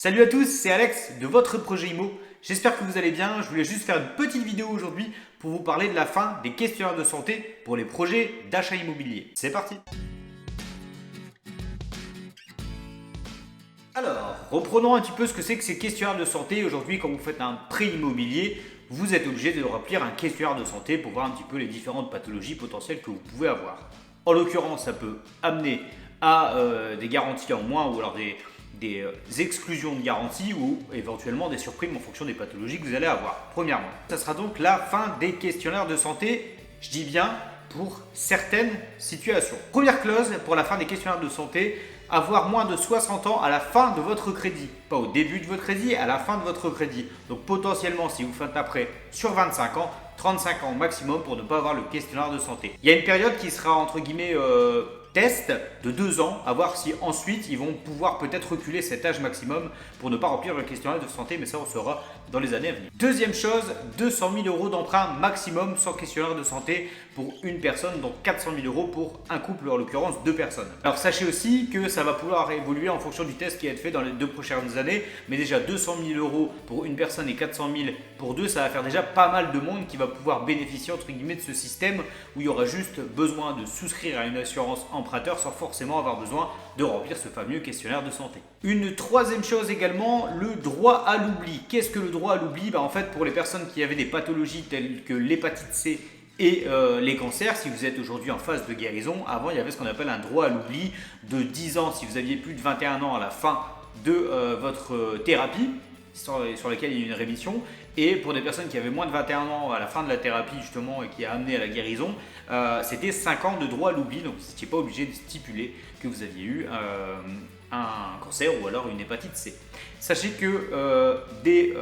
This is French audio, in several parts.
Salut à tous, c'est Alex de votre projet IMO. J'espère que vous allez bien. Je voulais juste faire une petite vidéo aujourd'hui pour vous parler de la fin des questionnaires de santé pour les projets d'achat immobilier. C'est parti. Alors, reprenons un petit peu ce que c'est que ces questionnaires de santé. Aujourd'hui, quand vous faites un prêt immobilier, vous êtes obligé de remplir un questionnaire de santé pour voir un petit peu les différentes pathologies potentielles que vous pouvez avoir. En l'occurrence, ça peut amener à des garanties en moins ou alors des exclusions de garantie ou éventuellement des surprimes en fonction des pathologies que vous allez avoir. Premièrement, ça sera donc la fin des questionnaires de santé, je dis bien pour certaines situations. Première clause pour la fin des questionnaires de santé, avoir moins de 60 ans à la fin de votre crédit. Pas au début de votre crédit, à la fin de votre crédit. Donc potentiellement, si vous faites un prêt sur 25 ans, 35 ans maximum pour ne pas avoir le questionnaire de santé. Il y a une période qui sera entre guillemets test de 2 ans, à voir si ensuite ils vont pouvoir peut-être reculer cet âge maximum pour ne pas remplir le questionnaire de santé, mais ça on saura dans les années à venir. Deuxième chose, 200 000 euros d'emprunt maximum sans questionnaire de santé pour une personne, donc 400 000 euros pour un couple, en l'occurrence 2 personnes. Alors sachez aussi que ça va pouvoir évoluer en fonction du test qui va être fait dans les 2 prochaines années, mais déjà 200 000 euros pour une personne et 400 000 pour deux, ça va faire déjà pas mal de monde qui va pouvoir bénéficier entre guillemets de ce système où il y aura juste besoin de souscrire à une assurance emprunteur sans forcément avoir besoin de remplir ce fameux questionnaire de santé. Une troisième chose également, le droit à l'oubli. Qu'est-ce que le droit à l'oubli ? En fait, pour les personnes qui avaient des pathologies telles que l'hépatite C et les cancers, si vous êtes aujourd'hui en phase de guérison, avant il y avait ce qu'on appelle un droit à l'oubli de 10 ans si vous aviez plus de 21 ans à la fin de votre thérapie sur laquelle il y a eu une rémission, et pour des personnes qui avaient moins de 21 ans à la fin de la thérapie justement et qui a amené à la guérison, c'était 5 ans de droit à l'oubli, donc vous n'étiez pas obligé de stipuler que vous aviez eu un cancer ou alors une hépatite C. Sachez que dès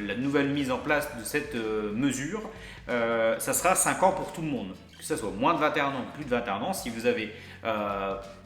la nouvelle mise en place de cette mesure, ça sera 5 ans pour tout le monde, que ce soit moins de 21 ans ou plus de 21 ans. Si vous avez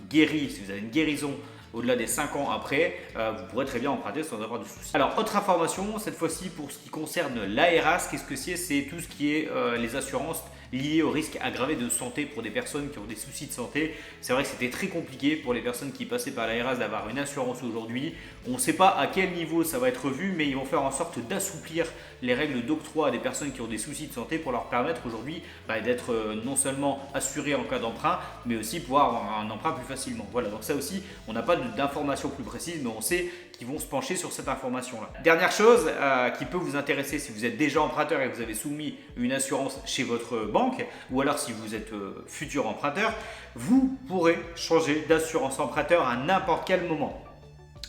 guéri, si vous avez une guérison au-delà des 5 ans après, vous pourrez très bien emprunter sans avoir de soucis. Alors, autre information, cette fois-ci pour ce qui concerne l'ARAS, qu'est-ce que c'est ? C'est tout ce qui est les assurances liées au risque aggravé de santé pour des personnes qui ont des soucis de santé. C'est vrai que c'était très compliqué pour les personnes qui passaient par l'ARAS d'avoir une assurance aujourd'hui. On ne sait pas à quel niveau ça va être vu, mais ils vont faire en sorte d'assouplir les règles d'octroi à des personnes qui ont des soucis de santé pour leur permettre aujourd'hui d'être non seulement assurés en cas d'emprunt, mais aussi pouvoir avoir un emprunt plus facilement. Voilà, donc ça aussi, on n'a pas d'informations plus précises, mais on sait qu'ils vont se pencher sur cette information-là. Dernière chose qui peut vous intéresser si vous êtes déjà emprunteur et que vous avez soumis une assurance chez votre banque, ou alors si vous êtes futur emprunteur, vous pourrez changer d'assurance emprunteur à n'importe quel moment.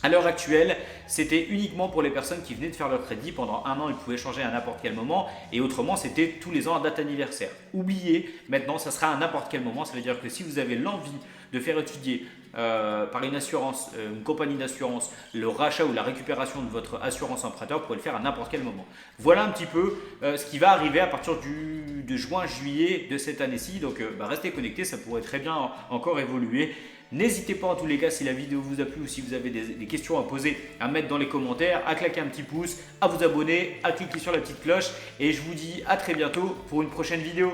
À l'heure actuelle, c'était uniquement pour les personnes qui venaient de faire leur crédit. Pendant 1 an, ils pouvaient changer à n'importe quel moment. Et autrement, c'était tous les ans à date anniversaire. Oubliez, maintenant, ça sera à n'importe quel moment. Ça veut dire que si vous avez l'envie de faire étudier par une assurance, une compagnie d'assurance, le rachat ou la récupération de votre assurance emprunteur, vous pouvez le faire à n'importe quel moment. Voilà un petit peu ce qui va arriver à partir de juin-juillet de cette année-ci. Donc, restez connectés, ça pourrait très bien encore évoluer. N'hésitez pas en tous les cas, si la vidéo vous a plu ou si vous avez des questions à poser, à mettre dans les commentaires, à claquer un petit pouce, à vous abonner, à cliquer sur la petite cloche, et je vous dis à très bientôt pour une prochaine vidéo.